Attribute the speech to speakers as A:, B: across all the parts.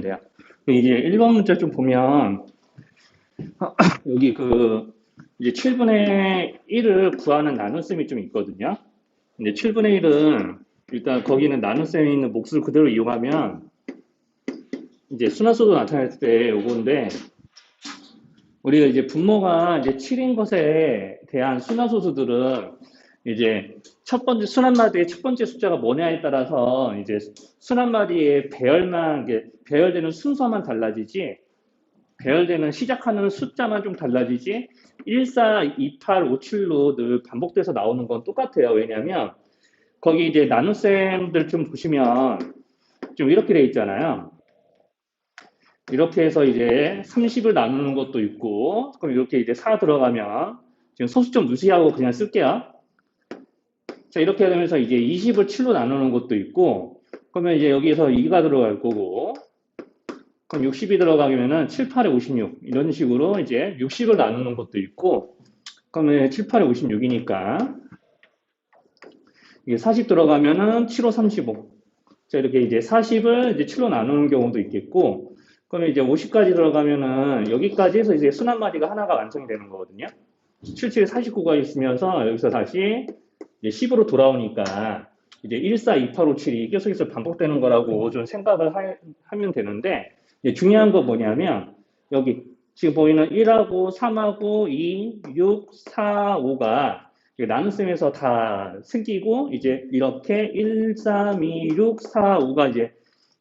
A: 돼요. 이제 1번 문제 좀 보면, 여기 이제 7분의 1을 구하는 나눗셈이 좀 있거든요. 근데 7분의 1은, 일단 거기는 나눗셈에 있는 몫을 그대로 이용하면, 이제 순환수도 나타낼 때 요건데, 우리가 이제 분모가 이제 7인 것에 대한 순환소수들은 이제 첫 번째 순환마디의 첫 번째 숫자가 뭐냐에 따라서 이제 순환마디의 배열만 배열되는 순서만 달라지지, 배열되는 시작하는 숫자만 좀 달라지지 1, 4, 2, 8, 5, 7로 늘 반복돼서 나오는 건 똑같아요. 왜냐하면 거기 이제 나눗셈들 좀 보시면 좀 이렇게 돼 있잖아요. 이렇게 해서 이제 30을 나누는 것도 있고, 그럼 이렇게 이제 4 들어가면, 지금 소수 점 무시하고 그냥 쓸게요. 자, 이렇게 되면서 이제 20을 7로 나누는 것도 있고, 그러면 이제 여기서 2가 들어갈 거고, 그럼 60이 들어가면은 7, 8에 56, 이런 식으로 이제 60을 나누는 것도 있고, 그러면 7, 8에 56이니까, 이게 40 들어가면은 7, 5, 35. 자, 이렇게 이제 40을 이제 7로 나누는 경우도 있겠고, 그러면 이제 50까지 들어가면은 여기까지 해서 이제 순환마디가 하나가 완성이 되는 거거든요. 77, 49가 있으면서 여기서 다시 이제 10으로 돌아오니까 이제 1, 4, 2, 8, 5, 7이 계속해서 반복되는 거라고 좀 생각을 하면 되는데, 중요한 거 뭐냐면 여기 지금 보이는 1하고 3하고 2, 6, 4, 5가 나눗셈에서 다 생기고 이제 이렇게 1, 3, 2, 6, 4, 5가 이제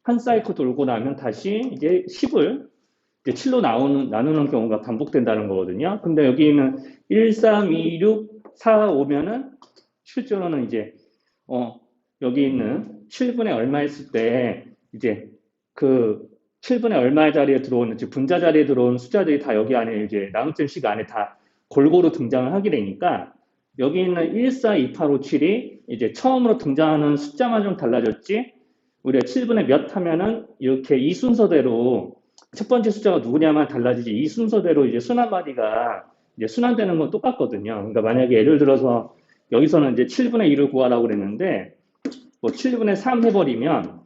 A: 한 사이클 돌고 나면 다시 이제 10을 이제 7로 나누는 경우가 반복된다는 거거든요. 근데 여기는 1, 3, 2, 6, 4, 5면은 실제로는 이제 여기 있는 7분의 얼마 했을 때 이제 그 7분의 얼마 자리에 들어오는 즉 분자 자리에 들어온 숫자들이 다 여기 안에 이제 나눗셈식 안에 다 골고루 등장을 하게 되니까 여기 있는 1, 4, 2, 8, 5, 7이 이제 처음으로 등장하는 숫자만 좀 달라졌지 우리가 7분의 몇 하면은 이렇게 이 순서대로 첫 번째 숫자가 누구냐만 달라지지 이 순서대로 이제 순환마디가 이제 순환되는 건 똑같거든요. 그러니까 만약에 예를 들어서 여기서는 이제 7분의 1을 구하라고 그랬는데 뭐 7분의 3 해버리면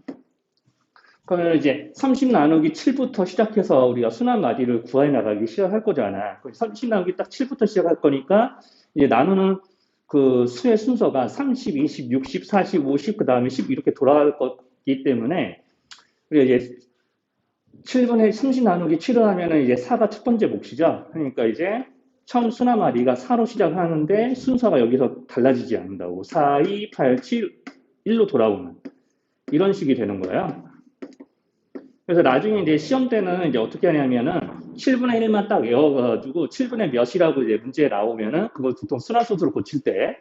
A: 그러면 이제 30 나누기 7부터 시작해서 우리가 순환마디를 구해 나가기 시작할 거잖아. 30 나누기 딱 7부터 시작할 거니까 이제 나누는 그 수의 순서가 30, 20, 60, 40, 50, 그 다음에 10 이렇게 돌아갈 거기 때문에 우리가 이제 7분의 30 나누기 7을 하면은 이제 4가 첫 번째 몫이죠. 그러니까 이제 처음 순환마디가 4로 시작하는데 순서가 여기서 달라지지 않는다고. 4, 2, 8, 7, 1로 돌아오는 이런 식이 되는 거예요. 그래서 나중에 이제 시험 때는 이제 어떻게 하냐면은 7분의 1만 딱 외워가지고 7분의 몇이라고 이제 문제에 나오면은 그걸 보통 순환소수로 고칠 때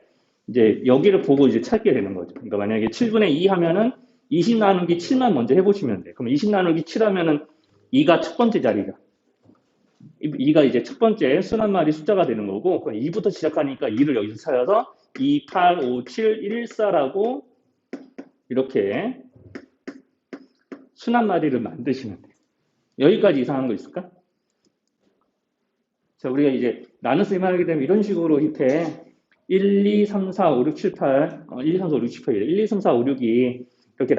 A: 이제 여기를 보고 이제 찾게 되는 거죠. 그러니까 만약에 7분의 2 하면은 20 나누기 7만 먼저 해보시면 돼. 그럼 20 나누기 7 하면은 2가 첫 번째 자리죠. 2가 이제 첫 번째 순환마디 숫자가 되는 거고, 그럼 2부터 시작하니까 2를 여기서 찾아서 2, 8, 5, 7, 1, 4라고 이렇게 순환마디를 만드시면 돼요. 여기까지 이상한 거 있을까? 자, 우리가 이제 나눗셈 하게 되면 이런 식으로 이렇게 1, 2, 3, 4, 5, 6, 7, 8, 1, 2, 3, 4, 5, 6, 7, 8, 1, 2, 3, 4, 5, 6이 이렇게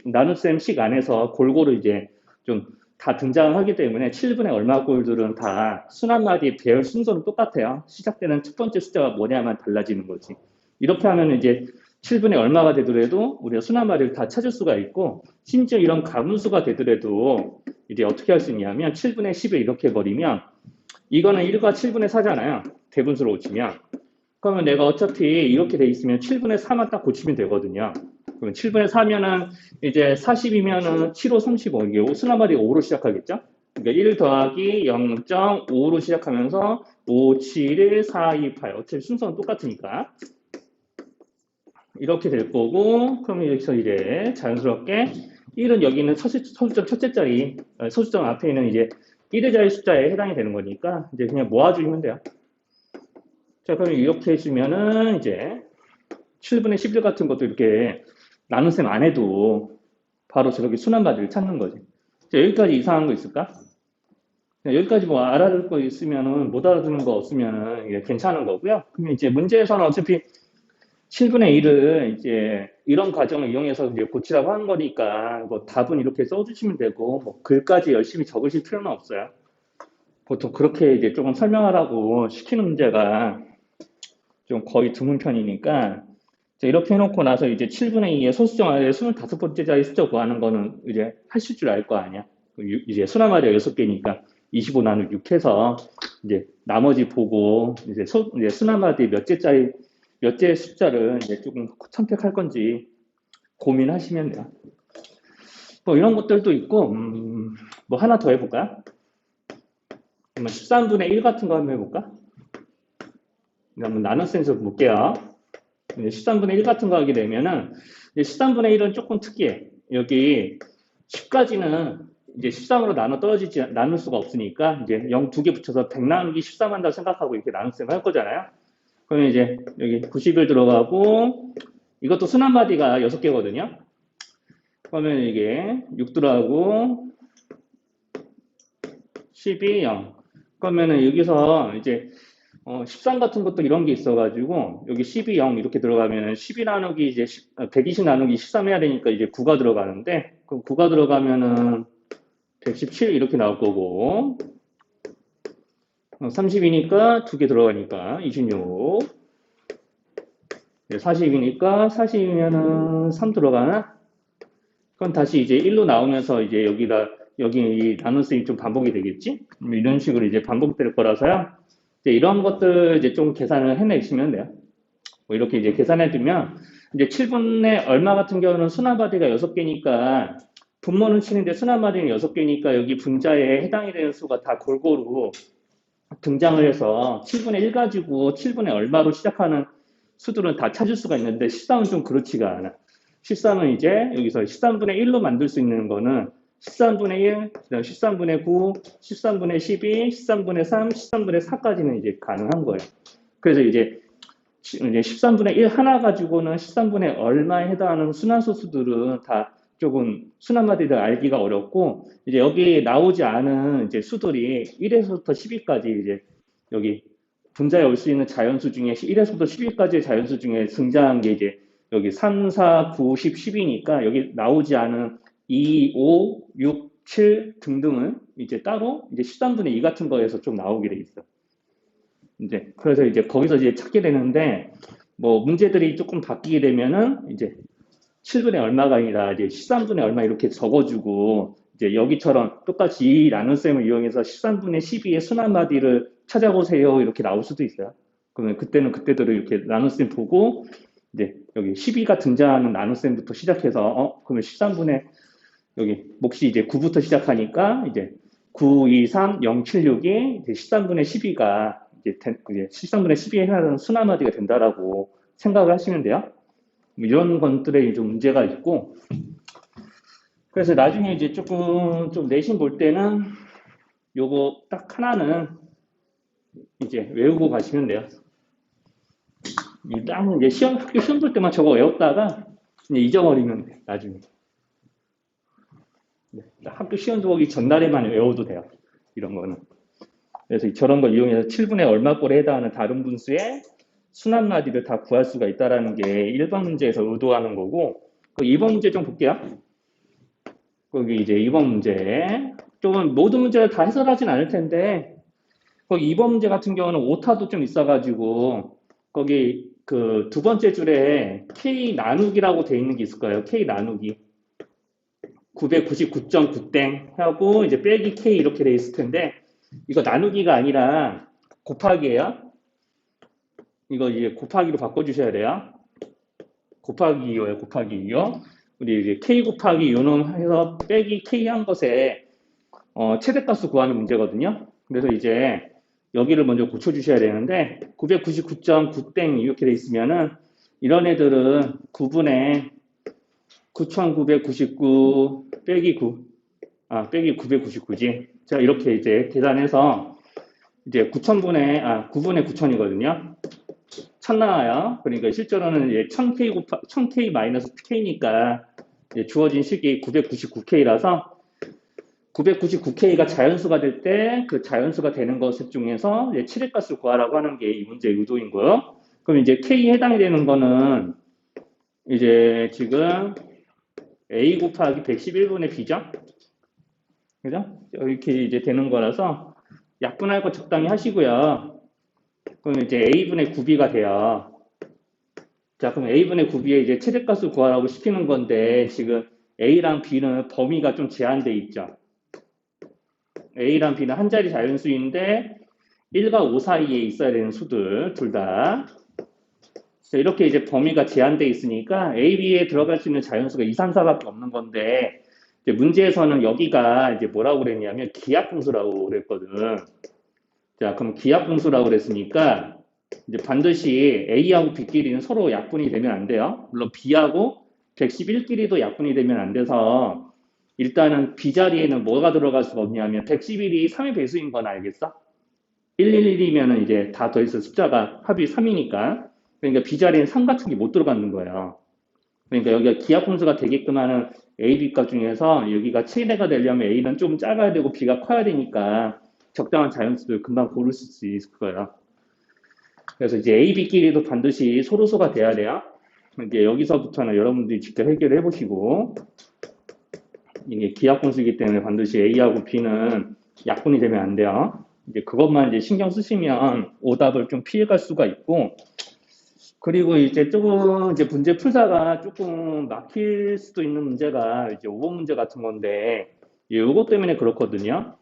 A: 나눗셈식 안에서 골고루 이제 좀 다 등장을 하기 때문에 7분의 얼마 꼴들은 다 순환마디 배열 순서는 똑같아요. 시작되는 첫 번째 숫자가 뭐냐만 달라지는 거지. 이렇게 하면 이제 7분의 얼마가 되더라도 우리가 순환마디를 다 찾을 수가 있고 심지어 이런 가분수가 되더라도 이제 어떻게 할 수 있냐면 7분의 10을 이렇게 버리면 이거는 1과 7분의 4잖아요. 대분수로 고치면. 그러면 내가 어차피 이렇게 돼 있으면 7분의 4만 딱 고치면 되거든요. 그럼 7분의 4면은 이제 40이면은 7, 5, 35. 이게 순환마디가 5로 시작하겠죠? 그러니까 1 더하기 0.5로 시작하면서 5, 7, 1, 4, 2, 8. 어차피 순서는 똑같으니까. 이렇게 될 거고, 그러면 여기서 이제 자연스럽게 1은 여기 있는 소수점 첫째 자리, 소수점 앞에 있는 이제 1의 자리 숫자에 해당이 되는 거니까 이제 그냥 모아주시면 돼요. 자, 그럼 이렇게 해주면은 이제 7분의 11 같은 것도 이렇게 나눗셈 안 해도 바로 저렇게 순환마디를 찾는 거지. 자, 여기까지 이상한 거 있을까? 여기까지 뭐 알아들 거 있으면은 못 알아듣는 거 없으면은 괜찮은 거고요. 그러면 이제 문제에서는 어차피 7분의 1을 이제 이런 과정을 이용해서 이제 고치라고 한 거니까 뭐 답은 이렇게 써주시면 되고 뭐 글까지 열심히 적으실 필요는 없어요. 보통 그렇게 이제 조금 설명하라고 시키는 문제가 좀 거의 드문 편이니까 이렇게 해놓고 나서 이제 7분의 2의 소수점 아래 25번째 자리 숫자 구하는 거는 이제 하실 줄 알 거 아니야. 이제 수나마리가 6개니까 25 나누기 6 해서 이제 나머지 보고 이제 수나마리 몇째짜리 몇째 숫자를 이제 조금 선택할 건지 고민하시면 돼요. 뭐 이런 것들도 있고 뭐 하나 더 해볼까? 13분의 1 같은 거 한번 해볼까? 한번 나눗셈에서 볼게요. 13분의 1 같은 거 하게 되면은 13분의 1은 조금 특이해. 여기 10까지는 이제 13으로 나눌 수가 없으니까 이제 0 2개 붙여서 100 나누기 13 한다고 생각하고 이렇게 나눗셈을 할 거잖아요. 그러면 이제 여기 91 들어가고 이것도 순환마디가 6개거든요. 그러면 이게 6 들어가고 12, 0. 그러면은 여기서 이제 13 같은 것도 이런 게 있어가지고 여기 12, 0 이렇게 들어가면 12 나누기 이제 120 나누기 13 해야 되니까 이제 9가 들어가는데 그럼 9가 들어가면은 117 이렇게 나올 거고 30이니까 2개 들어가니까 26 40이니까 40이면은 3 들어가나? 그럼 다시 이제 1로 나오면서 이제 여기 나눗셈이 좀 반복이 되겠지? 이런 식으로 이제 반복될 거라서요. 이제 이런 것들 이제 좀 계산을 해내시면 돼요. 뭐 이렇게 이제 계산해두면 이제 7분의 얼마 같은 경우는 순환마디가 6개니까 분모는 치는데 순환마디는 6개니까 여기 분자에 해당이 되는 수가 다 골고루 등장을 해서 7분의 1 가지고 7분의 얼마로 시작하는 수들은 다 찾을 수가 있는데 13은 좀 그렇지가 않아. 13은 이제 여기서 13분의 1로 만들 수 있는 거는 13분의 1, 13분의 9, 13분의 12, 13분의 3, 13분의 4까지는 이제 가능한 거예요. 그래서 이제 13분의 1 하나 가지고는 13분의 얼마에 해당하는 순환소수들은 다 조금 순환마디를 알기가 어렵고 이제 여기 나오지 않은 이제 수들이 1에서부터 10위까지 이제 여기 분자에 올 수 있는 자연수 중에 1에서부터 10위까지의 자연수 중에 등장한 게 이제 여기 3, 4, 9, 10, 10이니까 여기 나오지 않은 2, 5, 6, 7 등등은 이제 따로 이제 13분의 2 같은 거에서 좀 나오게 돼 있어. 이제 그래서 이제 거기서 이제 찾게 되는데 뭐 문제들이 조금 바뀌게 되면은 이제 7분의 얼마가 아니라 이제 13분의 얼마 이렇게 적어주고 이제 여기처럼 똑같이 이 나눗셈을 이용해서 13분의 12의 순환마디를 찾아보세요 이렇게 나올 수도 있어요. 그러면 그때는 그때대로 이렇게 나눗셈 보고 이제 여기 12가 등장하는 나눗셈부터 시작해서 그러면 13분의 여기 몫이 이제 9부터 시작하니까 이제 9, 2, 3, 0, 7, 6이 이제 13분의 12가 이제 13분의 12에 해당하는 순환마디가 된다라고 생각을 하시면 돼요. 이런 것들에 좀 문제가 있고, 그래서 나중에 이제 조금 좀 내신 볼 때는 요거 딱 하나는 이제 외우고 가시면 돼요. 일단 이제 학교 시험 볼 때만 저거 외웠다가 이제 잊어버리면 돼, 나중에. 학교 시험 보기 전날에만 외워도 돼요. 이런 거는. 그래서 저런 걸 이용해서 7분의 얼마꼴에 해당하는 다른 분수의 순환마디를 다 구할 수가 있다는 게 1번 문제에서 의도하는 거고, 2번 문제 좀 볼게요. 거기 이제 2번 문제. 조금 모든 문제를 다 해설하진 않을 텐데, 거기 2번 문제 같은 경우는 오타도 좀 있어가지고, 거기 그 두 번째 줄에 K 나누기라고 돼 있는 게 있을 거예요. K 나누기. 999.9땡 하고 이제 빼기 K 이렇게 돼 있을 텐데, 이거 나누기가 아니라 곱하기예요. 이거 이제 곱하기로 바꿔주셔야 돼요. 곱하기 2요예요. 곱하기 2요. 우리 이제 K 곱하기 요놈 해서 빼기 K 한 것에 최대값을 구하는 문제거든요. 그래서 이제 여기를 먼저 고쳐주셔야 되는데 999.9땡 이렇게 돼 있으면은 이런 애들은 9분의 9999 빼기 9 빼기 999지. 자 이렇게 이제 계산해서 이제 9분의 9000이거든요. 1000 나와요. 그러니까 실제로는 이제 1000K 마이너스 K니까 주어진 식이 999K라서 999K가 자연수가 될 때 그 자연수가 되는 것 중에서 7의 값을 구하라고 하는 게 이 문제의 의도인 거예요. 그럼 이제 K에 해당이 되는 거는 이제 지금 A 곱하기 111분의 B죠? 그죠? 이렇게 이제 되는 거라서 약분할 거 적당히 하시고요. 그럼 이제 A분의 9B가 돼요. 자, 그럼 A분의 9B에 이제 최대값을 구하라고 시키는 건데, 지금 A랑 B는 범위가 좀 제한돼 있죠. A랑 B는 한 자리 자연수인데, 1과 5 사이에 있어야 되는 수들, 둘 다. 이렇게 이제 범위가 제한돼 있으니까 A, B에 들어갈 수 있는 자연수가 2, 3, 4밖에 없는 건데, 이제 문제에서는 여기가 이제 뭐라고 그랬냐면 기하분수라고 그랬거든. 자, 그럼 기하분수라고 그랬으니까 이제 반드시 A하고 B끼리는 서로 약분이 되면 안 돼요. 물론 B하고 111끼리도 약분이 되면 안 돼서 일단은 B 자리에는 뭐가 들어갈 수가 없냐면 111이 3의 배수인 건 알겠어? 111이면 이제 다 더해서 숫자가 합이 3이니까 그러니까 B 자리에는 3 같은 게 못 들어가는 거예요. 그러니까 여기가 기하분수가 되게끔 하는 A, B값 중에서 여기가 최대가 되려면 A는 좀 작아야 되고 B가 커야 되니까 적당한 자연수를 금방 고를 수 있을 거예요. 그래서 이제 A, B끼리도 반드시 소루소가 돼야 돼요. 이제 여기서부터는 여러분들이 직접 해결을 해보시고 이게 기하분수이기 때문에 반드시 A하고 B는 약분이 되면 안 돼요. 이제 그것만 이제 신경 쓰시면 오답을 좀 피해갈 수가 있고 그리고 이제 조금 이제 문제 풀다가 조금 막힐 수도 있는 문제가 이제 5번 문제 같은 건데 이것 때문에 그렇거든요.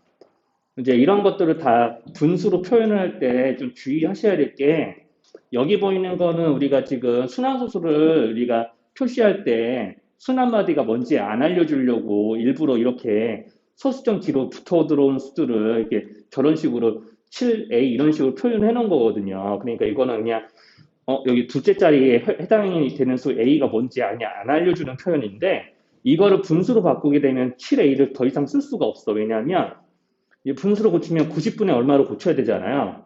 A: 이제 이런 것들을 다 분수로 표현을 할 때 좀 주의하셔야 될 게 여기 보이는 거는 우리가 지금 순환소수를 우리가 표시할 때 순환마디가 뭔지 안 알려주려고 일부러 이렇게 소수점 뒤로 붙어 들어온 수들을 이렇게 저런 식으로 7A 이런 식으로 표현해 놓은 거거든요. 그러니까 이거는 그냥 여기 둘째 자리에 해당이 되는 수 A가 뭔지 아냐 안 알려주는 표현인데 이거를 분수로 바꾸게 되면 7A를 더 이상 쓸 수가 없어. 왜냐하면 분수로 고치면 90분의 얼마로 고쳐야 되잖아요.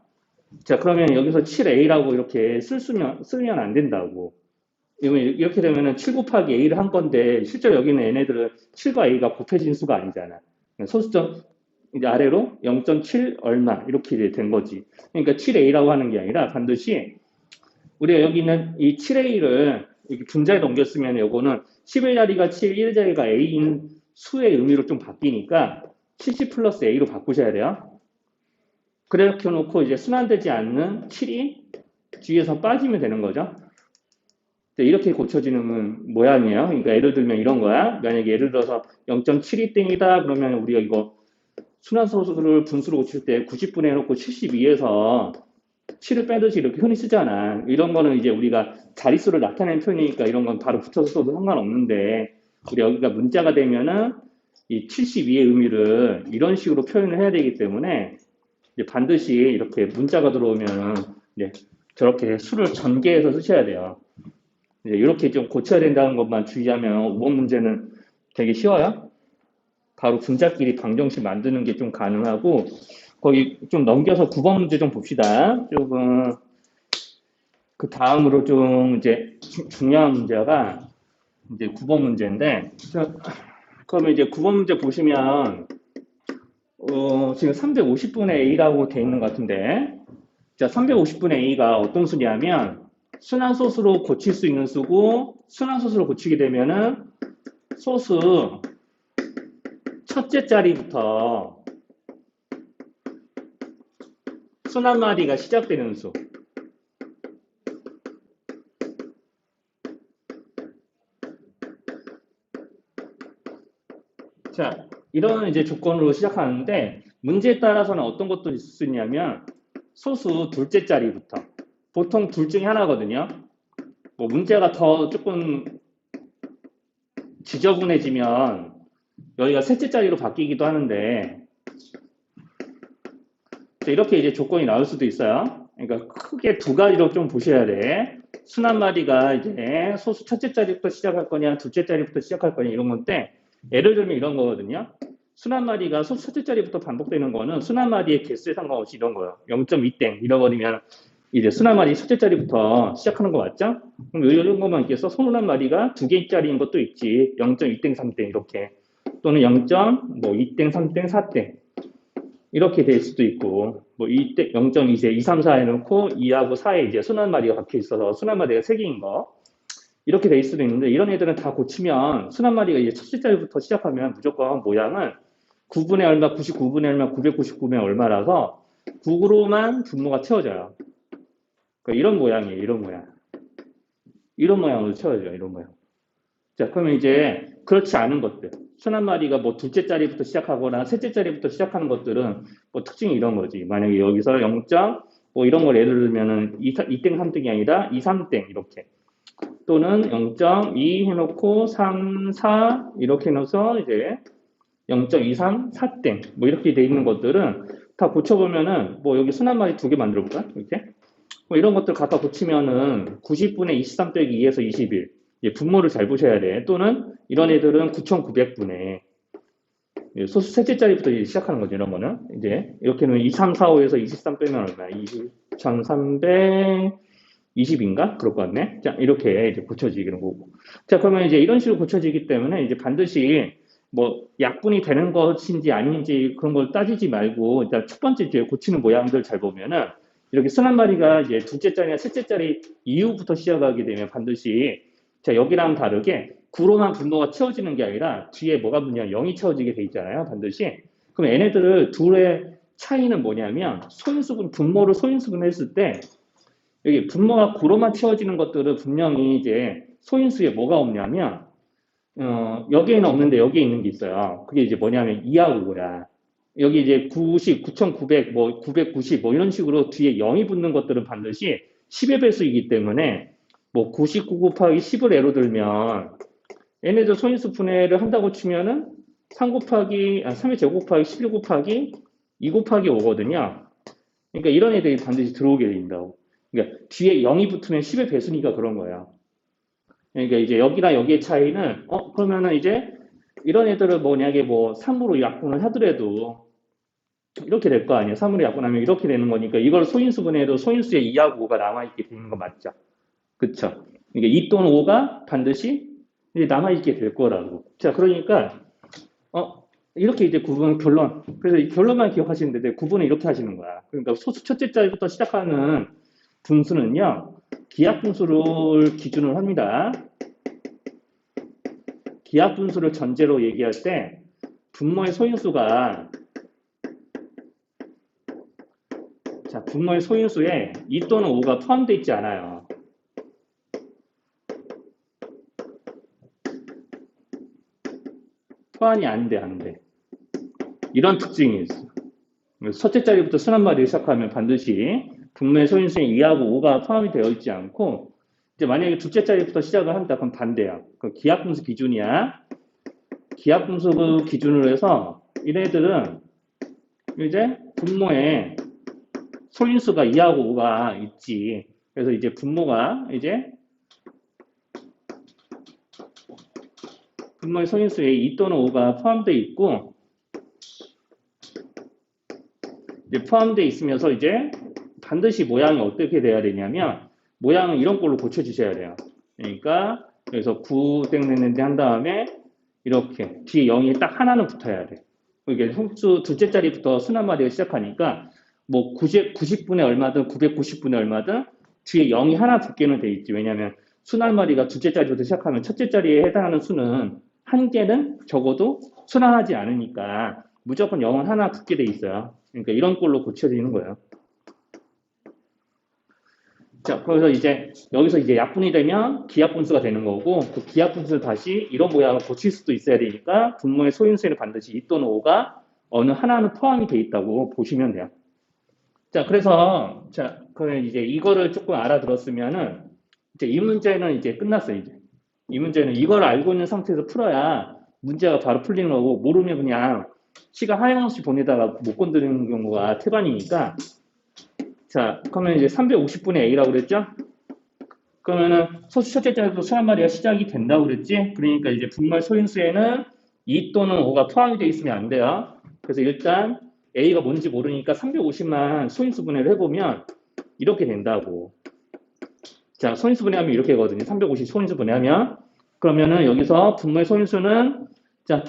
A: 자, 그러면 여기서 7A라고 이렇게 쓰면 안 된다고. 이렇게 되면은 7 곱하기 A를 한 건데, 실제로 여기는 얘네들은 7과 A가 곱해진 수가 아니잖아. 소수점, 이제 아래로 0.7 얼마, 이렇게 된 거지. 그러니까 7A라고 하는 게 아니라 반드시 우리가 여기 있는 이 7A를 이렇게 분자에 넘겼으면 요거는 11자리가 7, 1자리가 A인 수의 의미로 좀 바뀌니까 70 플러스 A로 바꾸셔야 돼요. 그렇게 놓고 이제 순환되지 않는 7이 뒤에서 빠지면 되는 거죠. 이렇게 고쳐지는 모양이에요. 그러니까 예를 들면 이런 거야. 만약에 예를 들어서 0.7이 땡이다 그러면 우리가 이거 순환소수를 분수로 고칠 때 90분의 해놓고 72에서 7을 빼듯이 이렇게 흔히 쓰잖아. 이런 거는 이제 우리가 자릿수를 나타내는 표현이니까 이런 건 바로 붙여서 써도 상관없는데 우리 여기가 문자가 되면은 이 72의 의미를 이런 식으로 표현을 해야 되기 때문에 반드시 이렇게 문자가 들어오면 저렇게 수를 전개해서 쓰셔야 돼요. 이렇게 좀 고쳐야 된다는 것만 주의하면 5번 문제는 되게 쉬워요. 바로 분자끼리 방정식 만드는 게 좀 가능하고 거기 좀 넘겨서 9번 문제 좀 봅시다. 조금 그 다음으로 좀 이제 중요한 문제가 이제 9번 문제인데 그러면 이제 9번 문제 보시면 지금 350분의 A라고 돼 있는 것 같은데 자, 350분의 A가 어떤 수냐면 순환소수로 고칠 수 있는 수고 순환소수로 고치게 되면은 소수 첫째 자리부터 순환마디가 시작되는 수. 자, 이런 이제 조건으로 시작하는데 문제에 따라서는 어떤 것도 있을 수 있냐면 소수 둘째 자리부터 보통 둘 중에 하나거든요. 뭐 문제가 더 조금 지저분해지면 여기가 셋째 자리로 바뀌기도 하는데 이렇게 이제 조건이 나올 수도 있어요. 그러니까 크게 두 가지로 좀 보셔야 돼. 순환마디가 이제 소수 첫째 자리부터 시작할 거냐, 둘째 자리부터 시작할 거냐 이런 건데 예를 들면 이런 거거든요. 순환마디가 소수 첫째 자리부터 반복되는 거는 순환마디의 개수에 상관없이 이런 거예요. 0.2땡 잃어버리면 이제 순환마디 첫째 자리부터 시작하는 거 맞죠? 그럼 이런 것만 이렇게 써 순환마디가 두 개짜리인 것도 있지. 0.2땡, 3땡 이렇게 또는 0.2땡, 3땡, 4땡 이렇게 될 수도 있고, 뭐 0.2세 2, 3, 4 해놓고 2하고 4에 이제 순환마디가 박혀 있어서 순환마디가 3개인 거. 이렇게 돼 있을 수도 있는데 이런 애들은 다 고치면 순한 마리가 이제 첫째 자리부터 시작하면 무조건 모양은 9분의 얼마, 99분의 얼마, 999분의 얼마라서 9로만 분모가 채워져요. 그러니까 이런 모양이에요. 이런 모양. 이런 모양으로 채워져요. 이런 모양. 자, 그러면 이제 그렇지 않은 것들. 순한 마리가 뭐 둘째 자리부터 시작하거나 셋째 자리부터 시작하는 것들은 뭐 특징이 이런 거지. 만약에 여기서 0. 뭐 이런 걸 예를 들면은 2땡 3땡이 아니라 2, 3땡 이렇게. 또는 0.2 해놓고 3, 4 이렇게 해놓어서 이제 0.23, 4땡 뭐 이렇게 돼 있는 것들은 다 고쳐보면은 뭐 여기 순한 마리 두 개 만들어 볼까? 이렇게 뭐 이런 것들 갖다 고치면은 90분의 23 빼기 2에서 21 분모를 잘 보셔야 돼. 또는 이런 애들은 9,900분의 소수 셋째 자리부터 이제 시작하는 거죠. 이런 거는 이제 이렇게는 2, 3, 4, 5에서 23 빼면 얼마야? 2320인가? 그럴 것 같네. 자, 이렇게 이제 고쳐지는 거고. 자, 그러면 이제 이런 식으로 고쳐지기 때문에 이제 반드시 뭐 약분이 되는 것인지 아닌지 그런 걸 따지지 말고 일단 첫 번째 이제 고치는 모양들 잘 보면은 이렇게 순한 마리가 이제 둘째 자리나 셋째 자리 이후부터 시작하게 되면 반드시 자, 여기랑 다르게 9로만 분모가 채워지는 게 아니라 뒤에 뭐가 붙냐 0이 채워지게 돼 있잖아요. 반드시. 그럼 얘네들을 둘의 차이는 뭐냐면 소인수분 분모를 소인수분했을 때 여기 분모가 9로만 채워지는 것들은 분명히 이제 소인수에 뭐가 없냐면 여기에는 없는데 여기에 있는 게 있어요. 그게 이제 뭐냐면 2하고 5야. 여기 이제 90, 9,900, 뭐 990, 뭐 이런 식으로 뒤에 0이 붙는 것들은 반드시 10의 배수이기 때문에 뭐 99 곱하기 10을 예로 들면 얘네들 소인수 분해를 한다고 치면은 3의 제곱 곱하기 11 곱하기 2 곱하기 5거든요. 그러니까 이런 애들이 반드시 들어오게 된다고. 그러니까 뒤에 0이 붙으면 10의 배수니까 그런 거예요. 그러니까 이제 여기랑 여기의 차이는 그러면은 이제 이런 애들을 만약에 뭐 3으로 약분을 하더라도 이렇게 될 거 아니에요. 3으로 약분하면 이렇게 되는 거니까 이걸 소인수 분해해도 소인수에 2하고 5가 남아있게 되는 거 맞죠? 그쵸? 그러니까 2 또는 5가 반드시 이제 남아있게 될 거라고. 자, 그러니까 이렇게 이제 구분 결론. 그래서 이 결론만 기억하시면 되는데 구분을 이렇게 하시는 거야. 그러니까 소수 첫째 자리부터 시작하는 분수는요. 기하 분수를 기준으로 합니다. 기하 분수를 전제로 얘기할 때 분모의 소인수가 자, 분모의 소인수에 2 또는 5가 포함되어 있지 않아요. 포함이 안 돼, 안 돼. 이런 특징이 있어. 첫째 자리부터 순한 마리를 시작하면 반드시 분모의 소인수에 2하고 5가 포함이 되어 있지 않고 이제 만약에 둘째 자리부터 시작을 한다 그럼 반대야. 그 기하분수 기준이야. 기하분수 기준으로 해서 이네들은 이제 분모에 소인수가 2하고 5가 있지. 그래서 이제 분모가 이제 분모의 소인수에 2 또는 5가 포함되어 있고 이제 포함되어 있으면서 이제 반드시 모양이 어떻게 돼야 되냐면 모양은 이런 걸로 고쳐주셔야 돼요. 그러니까 그래서 9땡 냈는데 한 다음에 이렇게 뒤에 0이 딱 하나는 붙어야 돼. 이게 홀수 둘째 자리부터 순한 마리가 시작하니까 뭐 90분의 얼마든 990분의 얼마든 뒤에 0이 하나 붙게는 돼 있지. 왜냐하면 순한 마리가 둘째 자리부터 시작하면 첫째 자리에 해당하는 수는 한 개는 적어도 순환하지 않으니까 무조건 0은 하나 붙게 돼 있어요. 그러니까 이런 꼴로 고쳐지는 거예요. 자, 그래서 이제 여기서 이제 약분이 되면 기하분수가 되는 거고 그 기하분수를 다시 이런 모양을 고칠 수도 있어야 되니까 분모의 소인수에는 반드시 2 또는 5가 어느 하나는 포함이 돼 있다고 보시면 돼요. 자, 그래서 자, 그러면 이제 이거를 조금 알아들었으면은 이제 이 문제는 이제 끝났어요. 이제 이 문제는 이걸 알고 있는 상태에서 풀어야 문제가 바로 풀리는 거고 모르면 그냥 시간 하염없이 보내다가 못 건드리는 경우가 태반이니까 자, 그러면 이제 350분의 A라고 그랬죠? 그러면은 소수 첫째 자리부터 순한 마리가 시작이 된다고 그랬지? 그러니까 이제 분모의 소인수에는 2 또는 5가 포함이 되어 있으면 안 돼요. 그래서 일단 A가 뭔지 모르니까 350만 소인수 분해를 해보면 이렇게 된다고. 자, 소인수 분해하면 이렇게 되거든요. 350 소인수 분해하면. 그러면은 여기서 분모의 소인수는 자,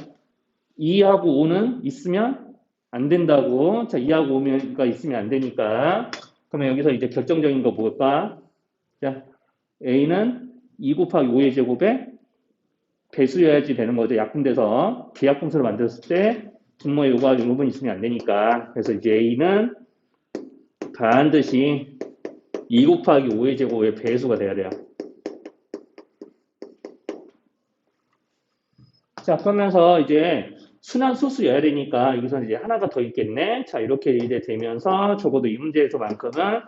A: 2하고 5는 있으면 안 된다고. 자, 2하고 5가 있으면 안 되니까. 그러면 여기서 이제 결정적인 거 뭘까? 자, A는 2 곱하기 5의 제곱에 배수여야지 되는 거죠. 약분돼서 비약분수를 만들었을 때 분모에 요가 요분이 있으면 안 되니까. 그래서 이제 A는 반드시 2 곱하기 5의 제곱의 배수가 돼야 돼요. 자, 그러면서 이제 순환소수여야 되니까 여기서 이제 하나가 더 있겠네. 자, 이렇게 이제 되면서 적어도 이 문제에서만큼은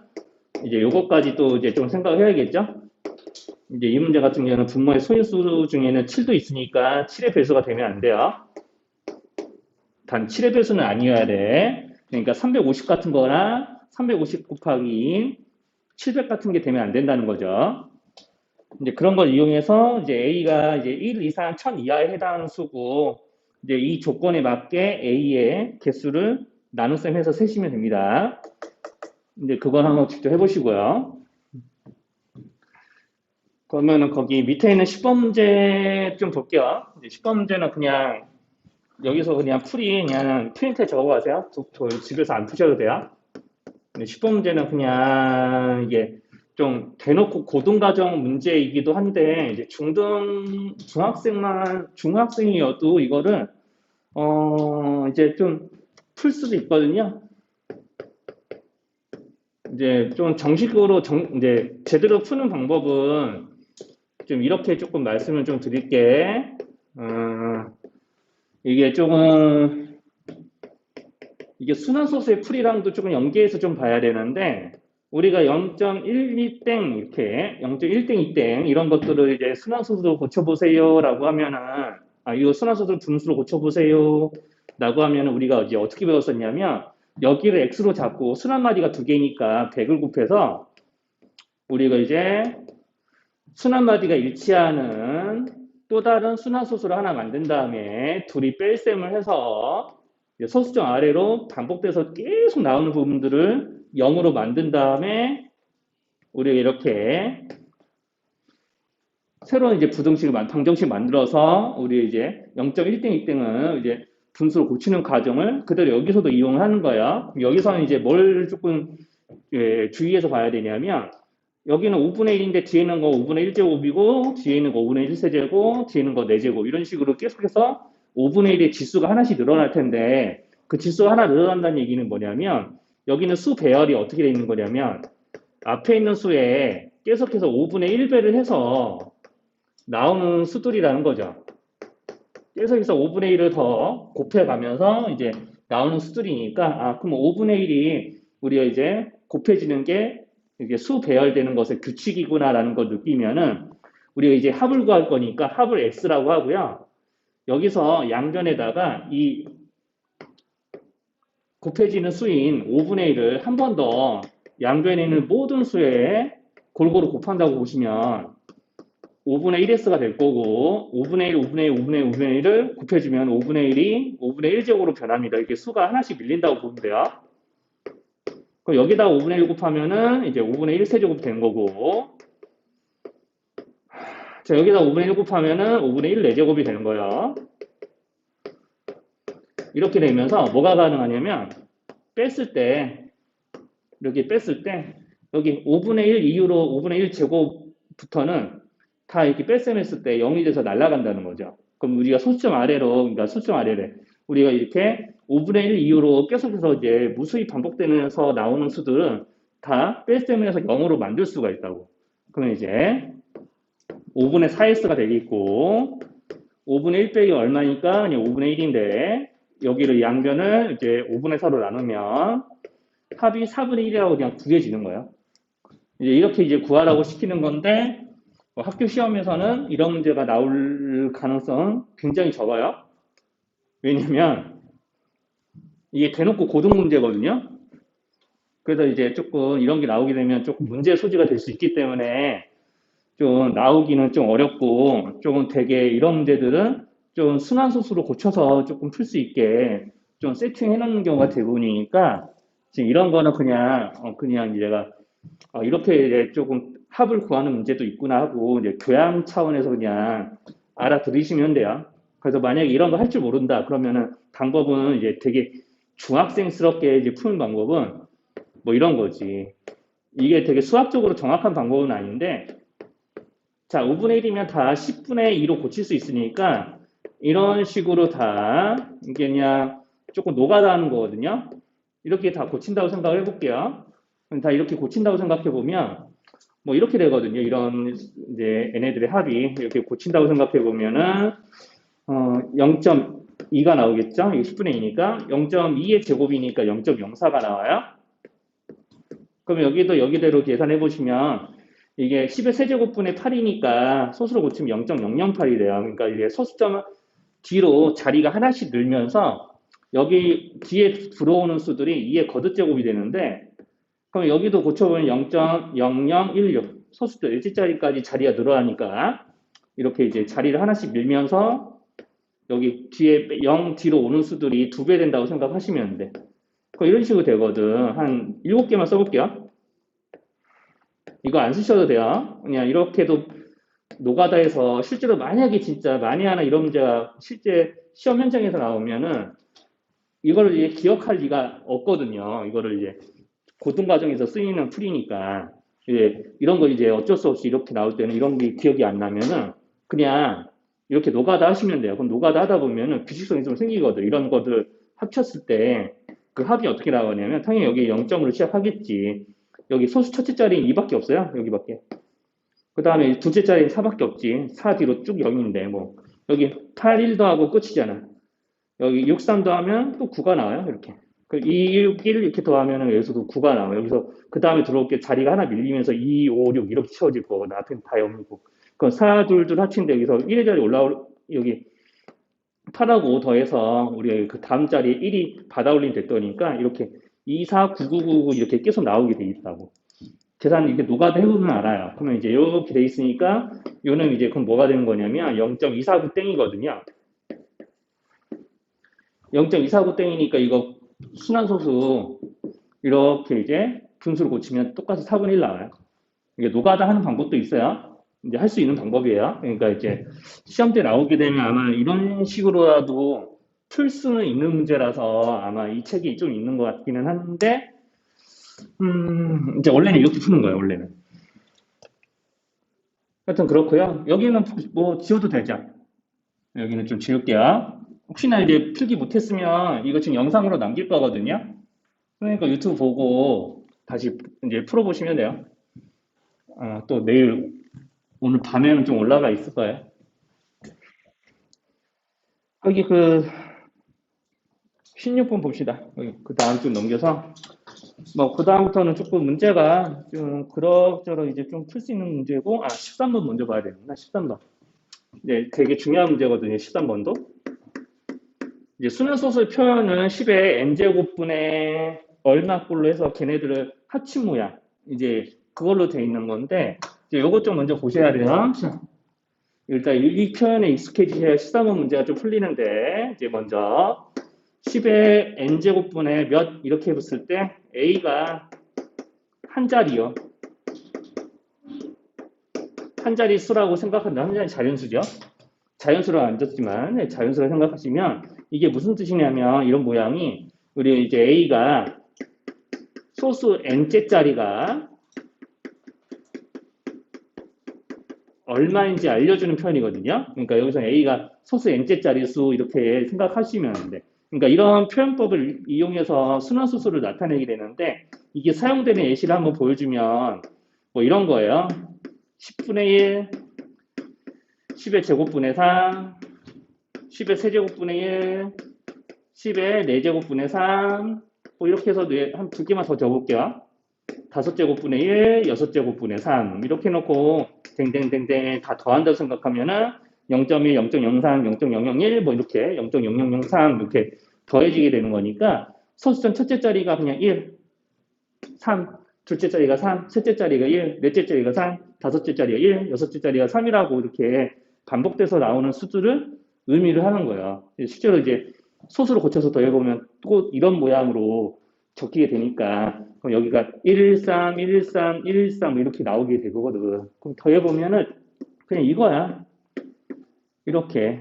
A: 이제 요것까지 또 이제 좀 생각을 해야겠죠. 이제 이 문제 같은 경우는 분모의 소인수 중에는 7도 있으니까 7의 배수가 되면 안 돼요. 단 7의 배수는 아니어야 돼. 그러니까 350 같은 거나 350 곱하기 700 같은 게 되면 안 된다는 거죠. 이제 그런 걸 이용해서 이제 A가 이제 1 이상 1000 이하에 해당하는 수고, 이제 이 조건에 맞게 A의 개수를 나눗셈 해서 세시면 됩니다. 이제 그건 한번 직접 해보시고요. 그러면은 거기 밑에 있는 10번 문제 좀 볼게요. 이제 10번 문제는 그냥 여기서 그냥 그냥 프린트에 적어가세요. 집에서 안 푸셔도 돼요. 10번 문제는 그냥 이게 좀 대놓고 고등과정 문제이기도 한데 이제 중학생이어도 이거를 이제 좀 풀 수도 있거든요. 이제 좀 정식으로 이제 제대로 푸는 방법은 좀 이렇게 조금 말씀을 좀 드릴게. 이게 조금 이게 순환소수의 풀이랑도 조금 연계해서 좀 봐야 되는데 우리가 0.12땡 이렇게 0.1땡 2땡 이런 것들을 이제 순환소수로 고쳐보세요라고 하면은 이거 순환소수 분수로 고쳐보세요 라고 하면은 우리가 이제 어떻게 배웠었냐면 여기를 x로 잡고 순환마디가 두 개니까 100을 곱해서 우리가 이제 순환마디가 일치하는 또 다른 순환소수를 하나 만든 다음에 둘이 뺄셈을 해서 소수점 아래로 반복돼서 계속 나오는 부분들을 0으로 만든 다음에 우리가 이렇게 새로운 이제 방정식 만들어서 우리 이제 0.1땡, 2땡은 이제 분수로 고치는 과정을 그대로 여기서도 이용하는 거야. 여기서는 이제 뭘 조금 주의해서 봐야 되냐면 여기는 5분의 1인데 뒤에 있는 거 5분의 1제곱이고 뒤에 있는 거 5분의 1세제곱 뒤에 있는 거 4제곱 이런 식으로 계속해서 5분의 1의 지수가 하나씩 늘어날 텐데 그 지수가 하나 늘어난다는 얘기는 뭐냐면 여기는 수 배열이 어떻게 되어 있는 거냐면 앞에 있는 수에 계속해서 5분의 1배를 해서 나오는 수들이라는 거죠. 계속해서 5분의 1을 더 곱해가면서 이제 나오는 수들이니까 그럼 5분의 1이 우리가 이제 곱해지는 게 이게 수 배열되는 것의 규칙이구나라는 걸 느끼면은 우리가 이제 합을 구할 거니까 합을 x라고 하고요. 여기서 양변에다가 이 곱해지는 수인 5분의 1을 한 번 더 양변에 있는 모든 수에 골고루 곱한다고 보시면 5분의 1s가 될 거고 5분의 1, 5분의 1, 5분의 1, 5분의 1을 곱해주면 5분의 1이 5분의 1제곱으로 변합니다. 이렇게 수가 하나씩 밀린다고 보면 돼요. 그럼 여기다가 5분의 1 곱하면은 이제 5분의 1세제곱 된 거고 자 여기다 5분의 1 곱하면은 5분의 1 4제곱이 되는 거예요. 이렇게 되면서 뭐가 가능하냐면 뺐을 때 이렇게 뺐을 때 여기 5분의 1 이후로 5분의 1 제곱부터는 다 이렇게 뺄셈했을 때 0이 돼서 날아간다는 거죠. 그럼 우리가 소수점 아래로 그러니까 소수점 아래래 우리가 이렇게 5분의 1 이후로 계속해서 이제 무수히 반복되면서 나오는 수들은 다 뺄셈을 해서 0으로 만들 수가 있다고. 그러면 이제 5분의 4s가 되겠고 5분의 1 빼기 얼마니까 그냥 5분의 1인데 여기를 양변을 이제 5분의 4로 나누면 합이 4분의 1이라고 그냥 구해지는 거예요. 이제 이렇게 이제 구하라고 시키는 건데 학교 시험에서는 이런 문제가 나올 가능성은 굉장히 적어요. 왜냐면 이게 대놓고 고등 문제거든요. 그래서 이제 조금 이런 게 나오게 되면 조금 문제 소지가 될 수 있기 때문에 좀 나오기는 좀 어렵고 조금 되게 이런 문제들은 좀 순환소수로 고쳐서 조금 풀 수 있게 좀 세팅해 놓는 경우가 대부분이니까 지금 이런 거는 그냥 얘가 이렇게 이제 조금 합을 구하는 문제도 있구나 하고 이제 교양 차원에서 그냥 알아들으시면 돼요. 그래서 만약에 이런 거 할 줄 모른다 그러면은 방법은 이제 되게 중학생스럽게 이제 푸는 방법은 뭐 이런 거지. 이게 되게 수학적으로 정확한 방법은 아닌데 자, 5분의 1이면 다 10분의 2로 고칠 수 있으니까 이런 식으로 다 이게 그냥 조금 노가다 하는 거거든요. 이렇게 다 고친다고 생각을 해볼게요. 그럼 다 이렇게 고친다고 생각해 보면 뭐 이렇게 되거든요. 이런 이제 얘네들의 합이 이렇게 고친다고 생각해 보면은 0.2가 나오겠죠? 이게 10분의 2니까 0.2의 제곱이니까 0.04가 나와요. 그럼 여기도 여기대로 계산해 보시면 이게 10의 세제곱분의 8이니까 소수로 고치면 0.008이 돼요. 그러니까 이게 소수점 뒤로 자리가 하나씩 늘면서 여기 뒤에 들어오는 수들이 2의 거듭제곱이 되는데 그럼 여기도 고쳐보면 0.0016 소수점 일지자리까지 자리가 늘어나니까 이렇게 이제 자리를 하나씩 밀면서 여기 뒤에 0 뒤로 오는 수들이 2배 된다고 생각하시면 돼. 이런 식으로 되거든. 한 7개만 써볼게요. 이거 안 쓰셔도 돼요. 그냥 이렇게도 노가다에서 실제로 만약에 진짜 많이 하나 이런 문제가 실제 시험 현장에서 나오면은 이거를 이제 기억할 리가 없거든요. 이거를 이제 고등 과정에서 쓰이는 풀이니까 이제 이런 거 이제 어쩔 수 없이 이렇게 나올 때는 이런 게 기억이 안 나면은 그냥 이렇게 노가다 하시면 돼요. 그럼 노가다 하다 보면은 규칙성이 좀 생기거든. 이런 것들 합쳤을 때 그 합이 어떻게 나오냐면 당연히 여기 0점으로 시작하겠지. 여기 소수 첫째 자리는 2밖에 없어요. 여기밖에. 그 다음에 둘째 자리는 4밖에 없지. 4 뒤로 쭉 0인데 뭐 여기 8, 1 더하고 끝이잖아. 여기 6, 3 더하면 또 9가 나와요. 이렇게. 2, 6, 1 이렇게 더하면 여기서도 9가 나와요. 여기서 그 다음에 들어올 게 자리가 하나 밀리면서 2, 5, 6 이렇게 채워질 거고 나한테는 다 0이고. 그럼 4, 2, 2 합친데 여기서 1의 자리 올라올 여기 8하고 5 더해서 우리 그 다음 자리에 1이 받아올림 됐더니까 이렇게 2, 4, 9, 9, 9, 9 이렇게 계속 나오게 돼 있다고. 계산 이렇게 노가다 해보면 알아요. 그러면 이제 이렇게 돼 있으니까 요는 이제 그럼 뭐가 되는 거냐면 0.249 땡이거든요. 0.249 땡이니까 이거 순환소수 이렇게 이제 분수를 고치면 똑같이 4분의 1 나와요. 이게 노가다 하는 방법도 있어요. 이제 할 수 있는 방법이에요. 그러니까 이제 시험 때 나오게 되면 아마 이런 식으로라도 풀 수는 있는 문제라서 아마 이 책이 좀 있는 것 같기는 한데, 이제 원래는 이렇게 푸는 거예요, 원래는. 하여튼 그렇고요. 여기는 뭐 지워도 되죠. 여기는 좀 지울게요. 혹시나 이제 필기 못했으면 이거 지금 영상으로 남길 거거든요. 그러니까 유튜브 보고 다시 이제 풀어보시면 돼요. 또 내일 오늘 밤에는 좀 올라가 있을 거예요. 여기 그 16번 봅시다. 그 다음 주 넘겨서 뭐 그 다음부터는 조금 문제가 좀 그럭저럭 이제 좀 풀 수 있는 문제고 13번 먼저 봐야 되는구나. 13번. 네, 되게 중요한 문제거든요. 13번도. 이제 순환소수의 표현은 10의 n제곱분의 얼마 꼴로 해서 걔네들을 합친 모양 이제 그걸로 돼 있는 건데 이제 요것 좀 먼저 보셔야 돼요. 일단 이 표현에 익숙해지셔야 13번 문제가 좀 풀리는데 이제 먼저 10의 n제곱분의 몇 이렇게 해봤을 때 a가 한 자리요. 한 자리 수라고 생각한다. 한 자리 자연수죠. 자연수로 안 졌지만 자연수로 생각하시면 이게 무슨 뜻이냐면 이런 모양이 우리 이제 a가 소수 n째 자리가 얼마인지 알려주는 표현이거든요. 그러니까 여기서 a가 소수 n째 자리 수 이렇게 생각하시면 돼. 그러니까 이런 표현법을 이용해서 순환수수를 나타내게 되는데 이게 사용되는 예시를 한번 보여주면 뭐 이런 거예요. 10분의 1, 10의 제곱분의 3, 10의 세제곱분의 1, 10의 4제곱분의 3, 뭐 이렇게 해서 한 두 개만 더 적을게요. 5제곱분의 1, 6제곱분의 3 이렇게 해놓고 댕댕댕댕 다 더한다고 생각하면은 0.1, 0.03, 0.001 뭐 이렇게 0.0003 이렇게 더해지게 되는 거니까 소수점 첫째 자리가 그냥 1, 3, 둘째 자리가 3, 셋째 자리가 1, 넷째 자리가 3, 다섯째 자리가 1, 여섯째 자리가 3이라고 이렇게 반복돼서 나오는 수들을 의미를 하는 거예요. 실제로 이제 소수로 고쳐서 더해보면 또 이런 모양으로 적히게 되니까 그럼 여기가 113, 113, 113 이렇게 나오게 되거든. 그럼 더해보면은 그냥 이거야. 이렇게.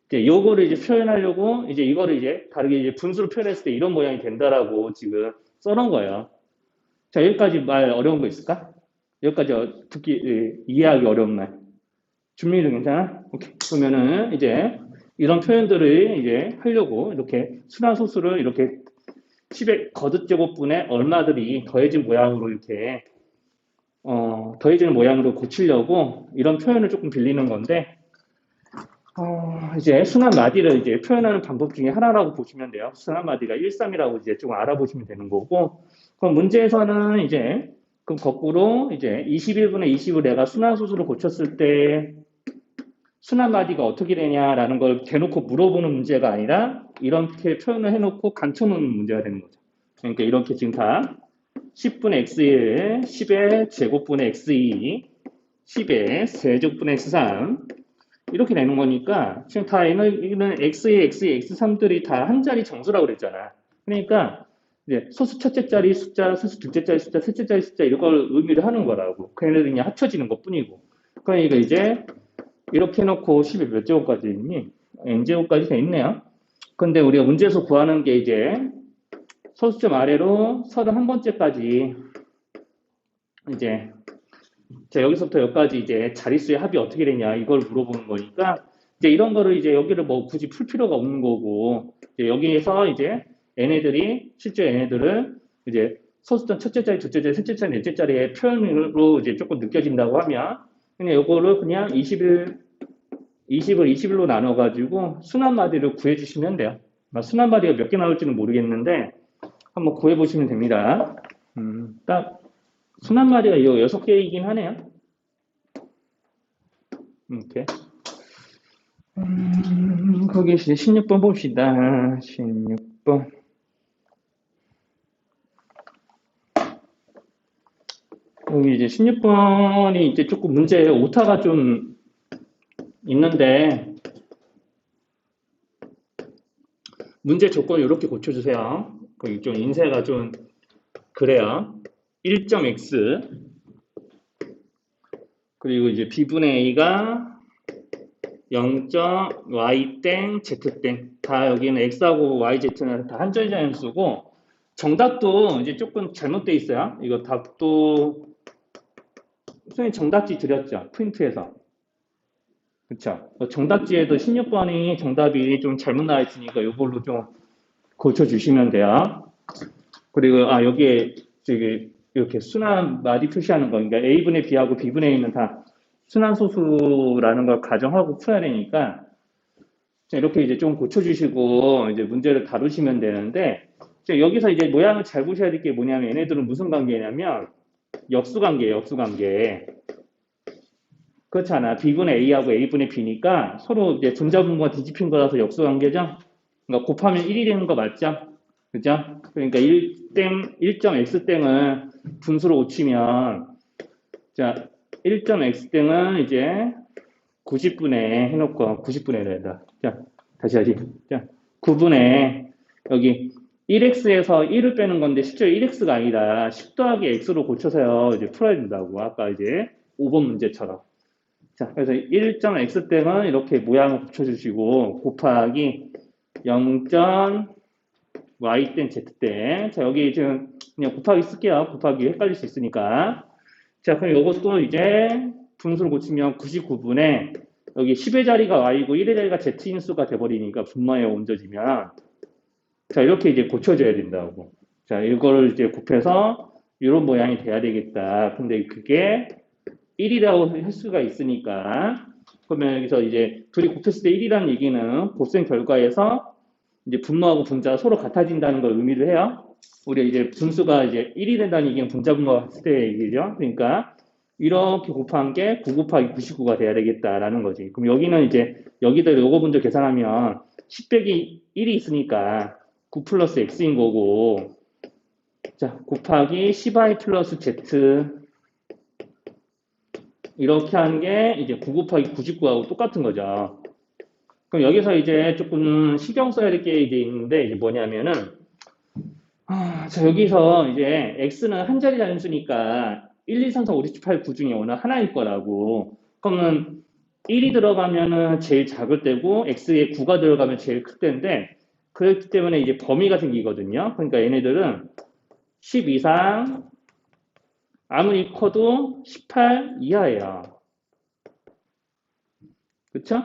A: 이제 요거를 이제 표현하려고 이제 이거를 이제 다르게 이제 분수로 표현했을 때 이런 모양이 된다라고 지금 써놓은 거예요. 자, 여기까지 말 어려운 거 있을까? 여기까지 듣기, 이해하기 어려운 말. 준비도 괜찮아? 오케이. 그러면은 이제 이런 표현들을 이제 하려고 이렇게 순환소수를 이렇게 10의 거듭제곱분의 얼마들이 더해진 모양으로 이렇게 더해지는 모양으로 고치려고 이런 표현을 조금 빌리는 건데 이제 순환 마디를 이제 표현하는 방법 중에 하나라고 보시면 돼요. 순환 마디가 1, 3이라고 이제 좀 알아보시면 되는 거고 그럼 문제에서는 이제 그럼 거꾸로 이제 21분의 20을 내가 순환소수로 고쳤을 때 순환 마디가 어떻게 되냐라는 걸 대놓고 물어보는 문제가 아니라 이렇게 표현을 해놓고 감춰놓는 문제가 되는 거죠. 그러니까 이렇게 지금 다 10분의 x1, 10의 제곱분의 x2, 10의 세제곱분의 x3 이렇게 되는 거니까 지금 다 이는 x2, x2, x3들이 다 한 자리 정수라고 그랬잖아. 그러니까 이제 소수 첫째 자리 숫자, 소수 둘째 자리 숫자, 셋째 자리 숫자 이런 걸 의미를 하는 거라고. 걔네들이 그냥 합쳐지는 것 뿐이고. 그러니까 이제 이렇게 해놓고 10이 몇 제곱까지 있니? n제곱까지 돼 있네요. 근데 우리가 문제에서 구하는 게 이제 소수점 아래로 31번째까지 이제 자 여기서부터 여기까지 이제 자릿수의 합이 어떻게 되냐 이걸 물어보는 거니까 이제 이런 거를 이제 여기를 뭐 굳이 풀 필요가 없는 거고 이제 여기에서 이제 얘네들이 실제 얘네들을 이제 소수점 첫째 자리, 둘째 자리, 셋째 자리, 넷째 자리의 표현으로 이제 조금 느껴진다고 하면 그냥 요거를 그냥 20을 21로 나눠가지고 순환마디를 구해주시면 돼요. 순환마디가 몇 개 나올지는 모르겠는데 한번 구해보시면 됩니다. 딱 순환마디가 이 6개이긴 하네요. 이렇게. 거기 16번 봅시다. 16번. 여기 이제 16번이 이제 조금 문제에 오타가 좀 있는데 문제 조건 이렇게 고쳐주세요. 거기 좀 인쇄가 좀 그래요. 1.x 그리고 이제 b분의 a가 0.y z땡 다 여기는 x하고 yz는 다 한자리장을 쓰고 정답도 이제 조금 잘못돼 있어요. 이거 답도 선생님 정답지 드렸죠. 프린트해서 그쵸? 정답지에도 16번이 정답이 좀 잘못 나와 있으니까 이걸로 좀 고쳐주시면 돼요. 그리고 여기에 저기 이렇게 순환 마디 표시하는 거 그러니까 a분의 b하고 b분의 a는 다 순환소수라는 걸 가정하고 풀어야 되니까 이렇게 이제 좀 고쳐주시고 이제 문제를 다루시면 되는데 여기서 이제 모양을 잘 보셔야 될 게 뭐냐면 얘네들은 무슨 관계냐면 역수관계예요. 역수관계. 그렇잖아. b분의 a하고 a분의 b니까 서로 이제 분자분모가 뒤집힌 거라서 역수관계죠. 그러니까 곱하면 1이 되는 거 맞죠? 그죠? 그러니까 1.x땡을 분수로 고치면 자 1.x땡은 이제 90분의 해놓고 90분의 된다. 자 다시 하지. 자 9분의 여기 1x에서 1을 빼는 건데 실제로 1x가 아니라 10 더하기 x로 고쳐서요 이제 풀어야 된다고 아까 이제 5번 문제처럼. 자 그래서 1.x땡은 이렇게 모양을 붙여주시고 곱하기 0.y땡 z땡. 자 여기 지금 그냥 곱하기 쓸게요. 곱하기 헷갈릴 수 있으니까. 자 그럼 이것도 이제 분수를 고치면 99분의 여기 10의 자리가 y고 1의 자리가 z인수가 돼버리니까 분모에 옮겨지면 자 이렇게 이제 고쳐줘야 된다고. 자 이거를 이제 곱해서 이런 모양이 돼야 되겠다. 근데 그게 1이라고 할 수가 있으니까 그러면 여기서 이제 둘이 곱했을 때 1이라는 얘기는 곱셈 결과에서 이제 분모하고 분자가 서로 같아진다는 걸 의미를 해요. 우리가 이제 분수가 이제 1이 된다는 얘기는 분자 분모가 같을 때 얘기죠. 그러니까 이렇게 곱한 게 9 곱하기 99가 돼야 되겠다라는 거지. 그럼 여기는 이제 여기다 요거 먼저 계산하면 10 빼기 1이 있으니까 9 플러스 x인 거고 자 곱하기 10i 플러스 z 이렇게 한 게 이제 9 곱하기 99하고 똑같은 거죠. 그럼 여기서 이제 조금 신경 써야 될 게 이제 있는데 이게 뭐냐면은 자 여기서 이제 x는 한 자리 단수니까 1, 2, 3, 4, 5, 6, 7, 8, 9 중에 어느 하나일 거라고. 그러면 1이 들어가면은 제일 작을 때고 x에 9가 들어가면 제일 클 때인데 그렇기 때문에 이제 범위가 생기거든요. 그러니까 얘네들은 10 이상 아무리 커도 18 이하예요. 그쵸?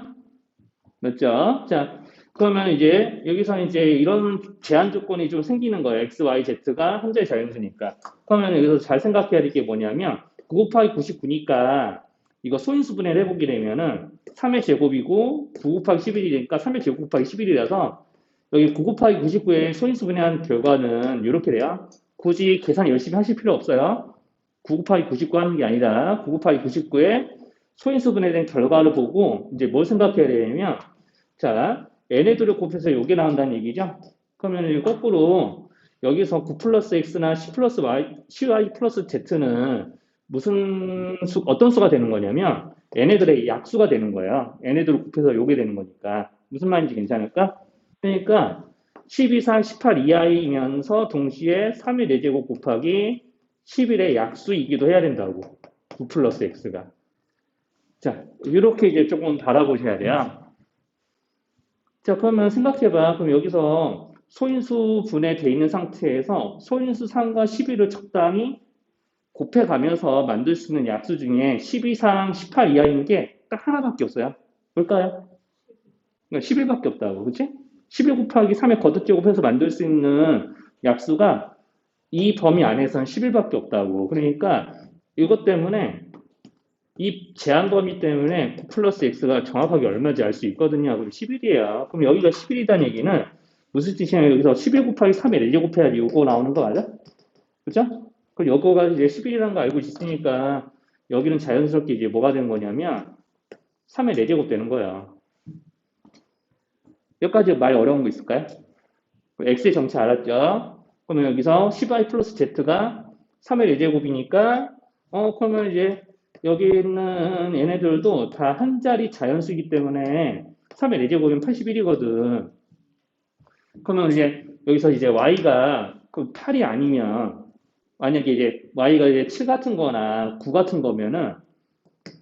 A: 맞죠? 자, 그러면 이제 여기서 이제 이런 제한 조건이 좀 생기는 거예요. x, y, z가 한 자의 자연수니까. 그러면 여기서 잘 생각해야 될 게 뭐냐면 9 곱하기 99니까 이거 소인수분해를 해보게 되면은 3의 제곱이고 9 곱하기 11이니까 3의 제곱 곱하기 11이라서 여기 9 곱하기 99의 소인수분해한 결과는 이렇게 돼요. 굳이 계산 열심히 하실 필요 없어요. 9 곱하기 99 하는 게 아니라 9 곱하기 99의 소인수분해에 대한 결과를 보고 이제 뭘 생각해야 되냐면 자, 얘네들을 곱해서 요게 나온다는 얘기죠. 그러면 거꾸로 여기서 9 플러스 x나 10 플러스 y, 10y 플러스 z는 어떤 수가 되는 거냐면 얘네들의 약수가 되는 거예요. 얘네들을 곱해서 요게 되는 거니까. 무슨 말인지 괜찮을까? 그러니까 10 이상 18 이하이면서 동시에 3의 4제곱 곱하기 11의 약수이기도 해야 된다고. 9 플러스 x가. 자, 이렇게 이제 조금 바라보셔야 돼요. 자, 그러면 생각해봐. 그럼 여기서 소인수 분해되어 있는 상태에서 소인수 3과 11을 적당히 곱해가면서 만들 수 있는 약수 중에 10 이상 18 이하인 게 딱 하나밖에 없어요. 뭘까요? 11밖에 없다고, 그치? 11 곱하기 3의 거듭제곱해서 만들 수 있는 약수가 이 범위 안에서는 11밖에 없다고. 그러니까 이것 때문에 이 제한 범위 때문에 9 플러스 x가 정확하게 얼마인지 알 수 있거든요. 그럼 11이에요. 그럼 여기가 11이라는 얘기는 무슨 뜻이냐면 여기서 11 곱하기 3에 4제 곱해야지 요거 나오는 거 맞아? 그죠? 그럼 요거가 이제 11이라는 거 알고 있으니까 여기는 자연스럽게 이제 뭐가 되는 거냐면 3의 4제곱 되는 거예요. 여기까지 말 어려운 거 있을까요? x의 정체 알았죠? 그러면 여기서 10i 플러스 z가 3의 4제곱이니까 그러면 이제 여기 있는 얘네들도 다 한 자리 자연수이기 때문에 3의 4제곱이면 81이거든. 그러면 이제 여기서 이제 y가 그 8이 아니면 만약에 이제 y가 이제 7 같은 거나 9 같은 거면은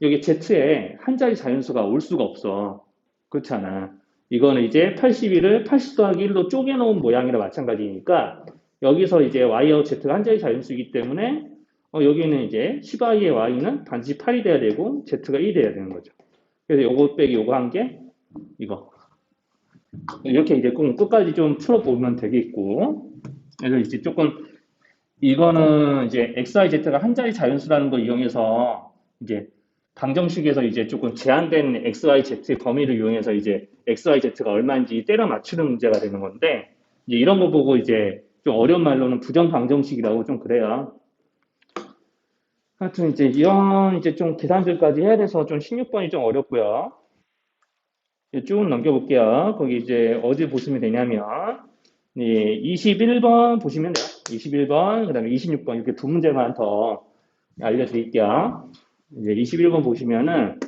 A: 여기 z에 한 자리 자연수가 올 수가 없어. 그렇잖아. 이거는 이제 81을 80 더하기 1로 쪼개놓은 모양이라 마찬가지니까 여기서 이제 y하고 z가 한 자리 자연수이기 때문에 여기는 이제 10i의 y는 반드시 8이 돼야 되고 z가 1이 돼야 되는 거죠. 그래서 요거 빼기 요거 한 게 이거. 이렇게 이제 끝까지 좀 풀어보면 되겠고. 그래서 이제 조금 이거는 이제 XYZ가 한 자리 자연수라는 걸 이용해서 이제 방정식에서 이제 조금 제한된 XYZ의 범위를 이용해서 이제 XYZ가 얼마인지 때려 맞추는 문제가 되는 건데 이제 이런 거 보고 이제 좀 어려운 말로는 부정 방정식이라고 좀 그래요. 하여튼 이제 이런 이제 좀 계산들까지 해야 돼서 좀 16번이 좀 어렵고요. 쭉 넘겨볼게요. 거기 이제 어디 보시면 되냐면, 예, 21번 보시면 돼요. 21번, 그 다음에 26번, 이렇게 두 문제만 더 알려드릴게요. 이제 21번 보시면은,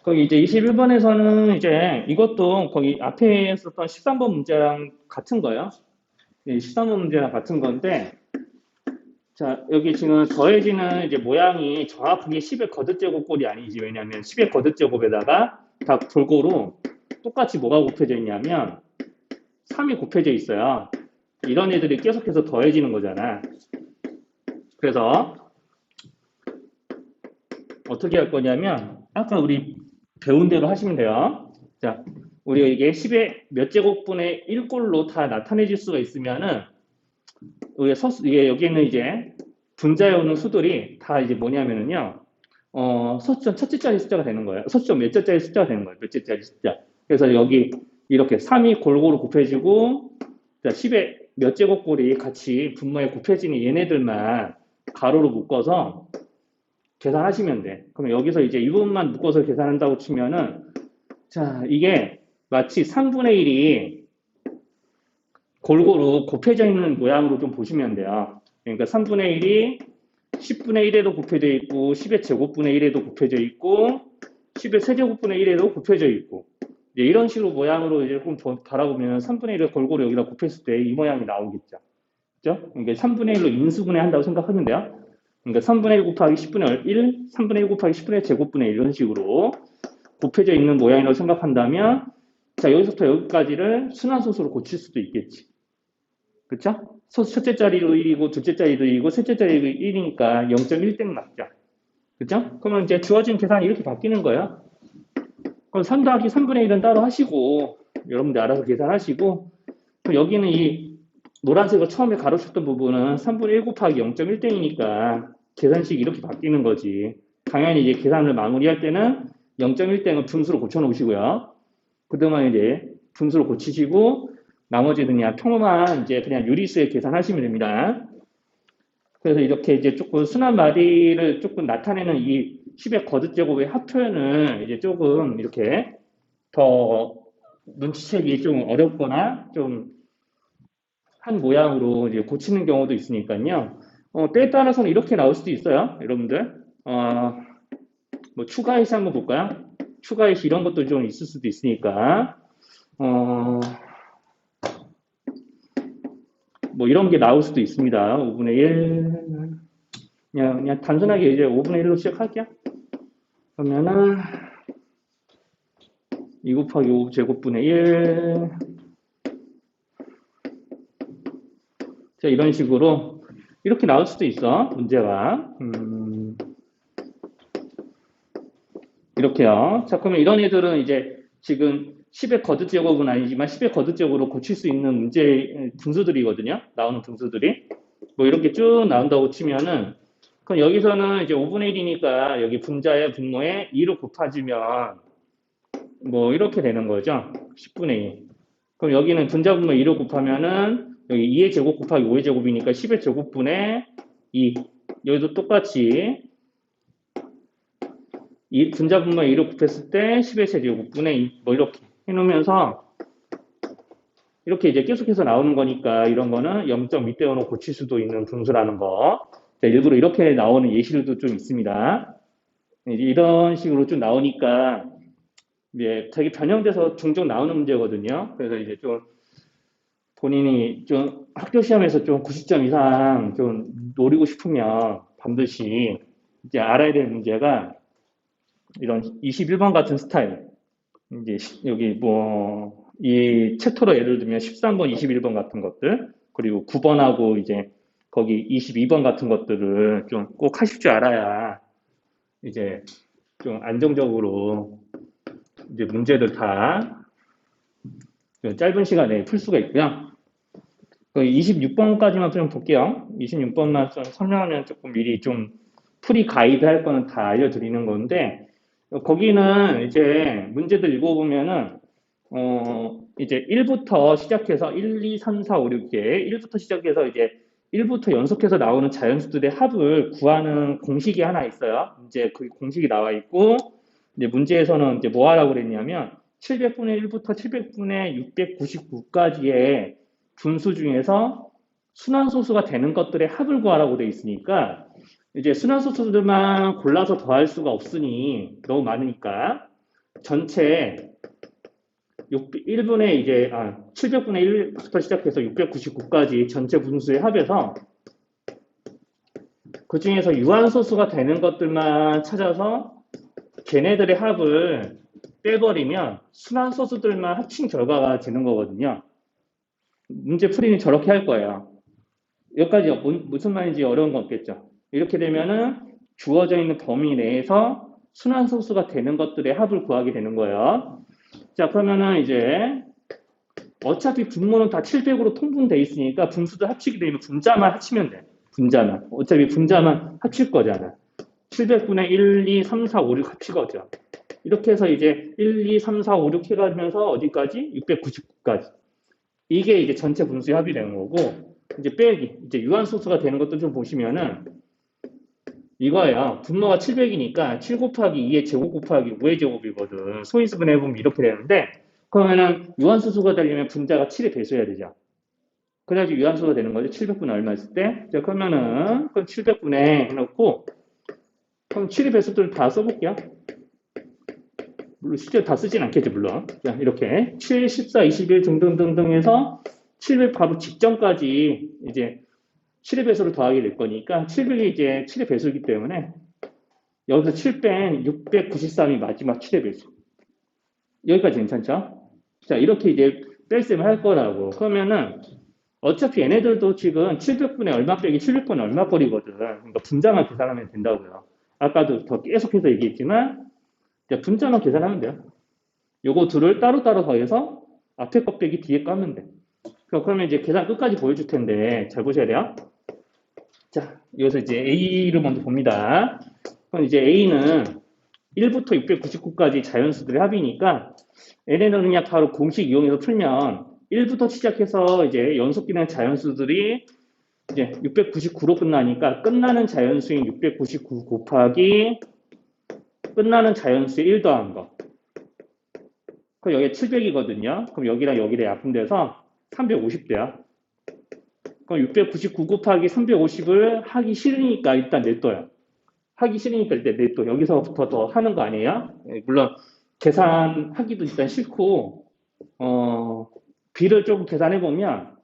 A: 거기 이제 21번에서는 이제 이것도 거기 앞에 썼던 13번 문제랑 같은 거예요. 13번 문제랑 같은 건데, 자, 여기 지금 더해지는 이제 모양이 정확하게 10의 거듭제곱꼴이 아니지. 왜냐면 10의 거듭제곱에다가 다 골고루 똑같이 뭐가 곱해져 있냐면 3이 곱해져 있어요. 이런 애들이 계속해서 더해지는 거잖아. 그래서 어떻게 할 거냐면 아까 우리 배운 대로 하시면 돼요. 자, 우리가 이게 10의 몇 제곱분의 1꼴로 다 나타내질 수가 있으면은 이게 여기에는 이제 분자에 오는 수들이 다 이제 뭐냐면은요, 서점 첫째 자리 숫자가 되는 거예요. 서점 몇째 자리 숫자가 되는 거예요. 몇째 자리 숫자. 그래서 여기 이렇게 3이 골고루 곱해지고, 10의 몇 제곱꼴이 같이 분모에 곱해지는 얘네들만 가로로 묶어서 계산하시면 돼. 그럼 여기서 이제 이 부분만 묶어서 계산한다고 치면은, 자, 이게 마치 3분의 1이 골고루 곱해져 있는 모양으로 좀 보시면 돼요. 그러니까 3분의 1이 10분의 1에도 곱해져 있고 10의 제곱분의 1에도 곱해져 있고 10의 세제곱분의 1에도 곱해져 있고 이런 식으로 모양으로 이제 조금 바라보면 3분의 1을 골고루 여기다 곱했을 때 이 모양이 나오겠죠. 그죠? 그러니까 3분의 1로 인수분해 한다고 생각하면 돼요. 그러니까 3분의 1 곱하기 10분의 1, 3분의 1 곱하기 10분의 제곱분의 1 이런 식으로 곱해져 있는 모양이라고 생각한다면 자, 여기서부터 여기까지를 순환소수로 고칠 수도 있겠지. 그쵸? 첫째 자리도 1이고, 둘째 자리도 1이고, 셋째 자리도 1이니까 0.1땡 맞죠? 그쵸? 그러면 이제 주어진 계산이 이렇게 바뀌는 거예요. 그럼 3 더하기 3분의 1은 따로 하시고, 여러분들 알아서 계산하시고, 그럼 여기는 이 노란색으로 처음에 가로쳤던 부분은 3분의 1 곱하기 0.1땡이니까 계산식이 이렇게 바뀌는 거지. 당연히 이제 계산을 마무리할 때는 0.1땡은 분수로 고쳐놓으시고요. 그동안 이제 분수로 고치시고, 나머지는 그냥 평범한 이제 그냥 유리수에 계산하시면 됩니다. 그래서 이렇게 이제 조금 순환 마디를 조금 나타내는 이 10의 거듭제곱의 합표현을 이제 조금 이렇게 더 눈치채기 좀 어렵거나 좀 한 모양으로 이제 고치는 경우도 있으니까요. 때에 따라서는 이렇게 나올 수도 있어요. 여러분들. 뭐 추가해시 한번 볼까요? 추가해시 이런 것도 좀 있을 수도 있으니까. 뭐 이런 게 나올 수도 있습니다. 5분의 1. 그냥 단순하게 이제 5분의 1로 시작할게요. 그러면은 2 곱하기 5 제곱분의 1. 자, 이런 식으로 이렇게 나올 수도 있어. 문제가. 이렇게요. 자, 그러면 이런 애들은 이제 지금 10의 거듭제곱은 아니지만 10의 거듭제곱으로 고칠 수 있는 문제 분수들이거든요. 나오는 분수들이. 뭐 이렇게 쭉 나온다고 치면은 그럼 여기서는 이제 5분의 1이니까 여기 분자의 분모에 2로 곱해주면 뭐 이렇게 되는 거죠. 10분의 2. 그럼 여기는 분자 분모 2로 곱하면은 여기 2의 제곱 곱하기 5의 제곱이니까 10의 제곱분의 2. 여기도 똑같이 이 분자 분모 2로 곱했을 때 10의 제곱분의 2. 뭐 이렇게 해놓으면서 이렇게 이제 계속해서 나오는 거니까 이런 거는 0.2대원으로 고칠 수도 있는 분수라는 거. 자, 일부러 이렇게 나오는 예시들도 좀 있습니다. 이제 이런 식으로 좀 나오니까 이제 되게 변형돼서 종종 나오는 문제거든요. 그래서 이제 좀 본인이 좀 학교 시험에서 좀 90점 이상 좀 노리고 싶으면 반드시 이제 알아야 될 문제가 이런 21번 같은 스타일. 이제 여기 뭐 이 챕터로 예를 들면 13번, 21번 같은 것들, 그리고 9번하고 이제 거기 22번 같은 것들을 좀 꼭 하실 줄 알아야 이제 좀 안정적으로 이제 문제들 다 좀 짧은 시간에 풀 수가 있고요. 26번까지만 좀 볼게요. 26번만 좀 설명하면 조금 미리 좀 풀이 가이드 할 거는 다 알려드리는 건데, 거기는 이제 문제들 읽어보면은, 이제 1부터 시작해서 1, 2, 3, 4, 5, 6개, 1부터 시작해서 이제 1부터 연속해서 나오는 자연수들의 합을 구하는 공식이 하나 있어요. 이제 그 공식이 나와 있고, 이제 문제에서는 이제 뭐 하라고 그랬냐면, 700분의 1부터 700분의 699까지의 분수 중에서 순환소수가 되는 것들의 합을 구하라고 돼 있으니까 이제 순환소수들만 골라서 더할 수가 없으니 너무 많으니까 전체 1분의 이제 700분의 1부터 시작해서 699까지 전체 분수의 합에서 그 중에서 유한소수가 되는 것들만 찾아서 걔네들의 합을 빼버리면 순환소수들만 합친 결과가 되는 거거든요. 문제 풀이는 저렇게 할 거예요. 여기까지 무슨 말인지 어려운 건 없겠죠. 이렇게 되면은 주어져 있는 범위 내에서 순환소수가 되는 것들의 합을 구하게 되는 거예요. 자, 그러면은 이제 어차피 분모는 다 700으로 통분돼 있으니까 분수도 합치게 되면 분자만 합치면 돼. 분자만. 어차피 분자만 합칠 거잖아. 700분의 1, 2, 3, 4, 5, 6 합치거죠. 이렇게 해서 이제 1, 2, 3, 4, 5, 6 해가면서 어디까지? 699까지. 이게 이제 전체 분수의 합이 되는 거고, 이제 빼기, 이제 유한소수가 되는 것도 좀 보시면은, 이거예요. 분모가 700이니까 7 곱하기 2의 제곱 곱하기 5의 제곱이거든. 소인수분 해보면 이렇게 되는데, 그러면은 유한소수가 되려면 분자가 7의 배수해야 되죠. 그래야지 유한소수가 되는 거죠. 700분의 얼마 있을 때. 자, 그러면은, 그럼 700분에 해놓고, 그럼 7의 배수들을 다 써볼게요. 물론 실제로 다 쓰진 않겠죠, 물론. 자, 이렇게 7, 14, 21 등등등등 해서 700 바로 직전까지 이제 7의 배수를 더하게 될 거니까 700이 이제 7의 배수이기 때문에 여기서 7 뺀 693이 마지막 7의 배수. 여기까지 괜찮죠? 자, 이렇게 이제 뺄셈을 할 거라고. 그러면은 어차피 얘네들도 지금 700분의 얼마 빼기 700분의 얼마 거리거든. 그러니까 분자만 계산하면 된다고요. 아까도 더 계속해서 얘기했지만 이제 분자만 계산하면 돼요. 요거 둘을 따로따로 더해서 앞에 거 빼기 뒤에 거 하면 돼. 그러면 이제 계산 끝까지 보여줄 텐데 잘 보셔야 돼요. 자, 여기서 이제 A를 먼저 봅니다. 그럼 이제 A는 1부터 699까지 자연수들의 합이니까 얘네는 그냥 바로 공식 이용해서 풀면 1부터 시작해서 이제 연속기능 자연수들이 이제 699로 끝나니까 끝나는 자연수인 699 곱하기 끝나는 자연수의 1 더한 거. 그럼 여기 700이거든요. 그럼 여기랑 여기를 약분돼서 350대야. 그럼 699 곱하기 350을 하기 싫으니까 일단 냅둬요. 하기 싫으니까 일단 냅둬. 여기서부터 더 하는 거 아니에요? 물론 계산하기도 일단 싫고 비를 조금 계산해 보면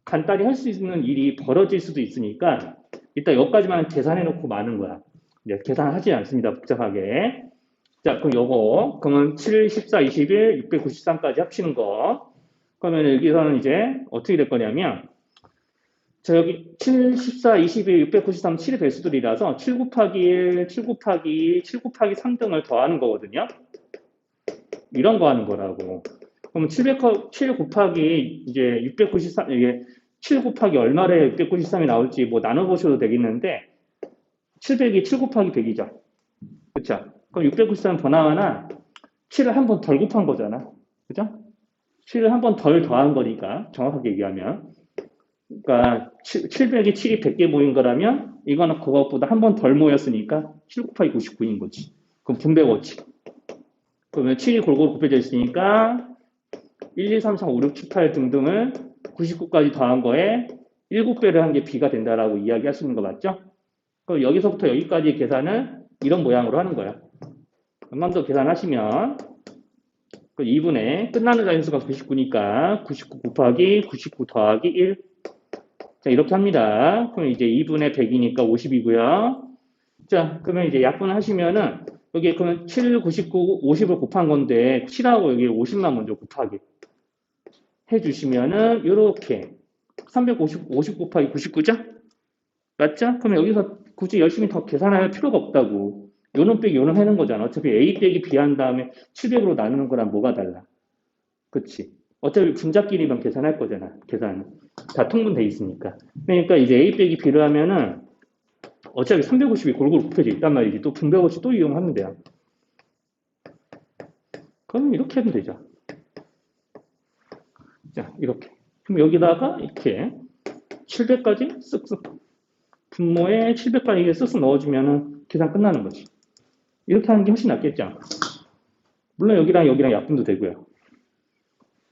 A: 간단히 할 수 있는 일이 벌어질 수도 있으니까 일단 여기까지만 계산해 놓고 마는 거야. 이제 계산하지 않습니다. 복잡하게. 자, 그럼 요거 그러면 7, 14, 21, 693까지 합치는 거. 그러면 여기서는 이제 어떻게 될 거냐면 자, 여기 7, 14, 21, 693, 7의 배수들이라서 7 곱하기 1, 7 곱하기 2, 7 곱하기 3 등을 더하는 거거든요. 이런 거 하는 거라고. 그럼 7 곱하기 이제 693, 이게 7 곱하기 얼마래 693이 나올지 뭐 나눠보셔도 되겠는데 700이 7 곱하기 100이죠. 그쵸? 그럼 693 더 나와나 7을 한 번 덜 곱한 거잖아. 그죠? 7을 한 번 덜 더한 거니까 정확하게 얘기하면 그러니까 700에 7이 100개 모인 거라면 이거는 그것보다 한 번 덜 모였으니까 7 곱하기 99인 거지. 그럼 분배 원칙. 그러면 7이 골고루 곱해져 있으니까 1, 2, 3, 4, 5, 6, 7, 8 등등을 99까지 더한 거에 7배를 한 게 B가 된다라고 이야기할 수 있는 거 맞죠? 그럼 여기서부터 여기까지 계산을 이런 모양으로 하는 거야. 한번 더 계산하시면 2분의 끝나는 자연수가 99니까 99 곱하기 99 더하기 1. 자, 이렇게 합니다. 그럼 이제 2분의 100이니까 50이고요. 자, 그러면 이제 약분을 하시면은 여기 그러면 7, 99, 50을 곱한 건데 7하고 여기 50만 먼저 곱하기 해주시면은 이렇게 350 곱하기 99죠? 맞죠? 그럼 여기서 굳이 열심히 더 계산할 필요가 없다고. 요놈 빼기 요놈 하는 거잖아. 어차피 A 빼기 B 한 다음에 700으로 나누는 거랑 뭐가 달라? 그치? 어차피 분자끼리만 계산할 거잖아. 계산. 다 통분돼 있으니까. 그러니까 이제 A 빼기 B를 하면은 어차피 350이 골고루 곱해져 있단 말이지. 또 분배 없이 또 이용하면 돼요. 그럼 이렇게 하면 되죠. 자, 이렇게. 그럼 여기다가 이렇게 700까지 쓱쓱 분모에 700까지 쓱쓱 넣어주면은 계산 끝나는 거지. 이렇게 하는 게 훨씬 낫겠죠. 물론 여기랑 여기랑 약분도 되고요.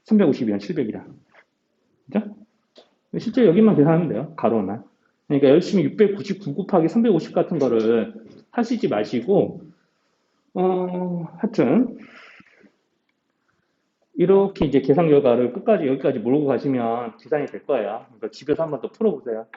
A: 350이랑 700이랑. 그죠? 실제 여기만 계산하면 돼요. 가로만. 그러니까 열심히 699 곱하기 350 같은 거를 하시지 마시고, 하여튼, 이렇게 이제 계산 결과를 끝까지 여기까지 몰고 가시면 계산이 될 거예요. 그러니까 집에서 한번 더 풀어보세요.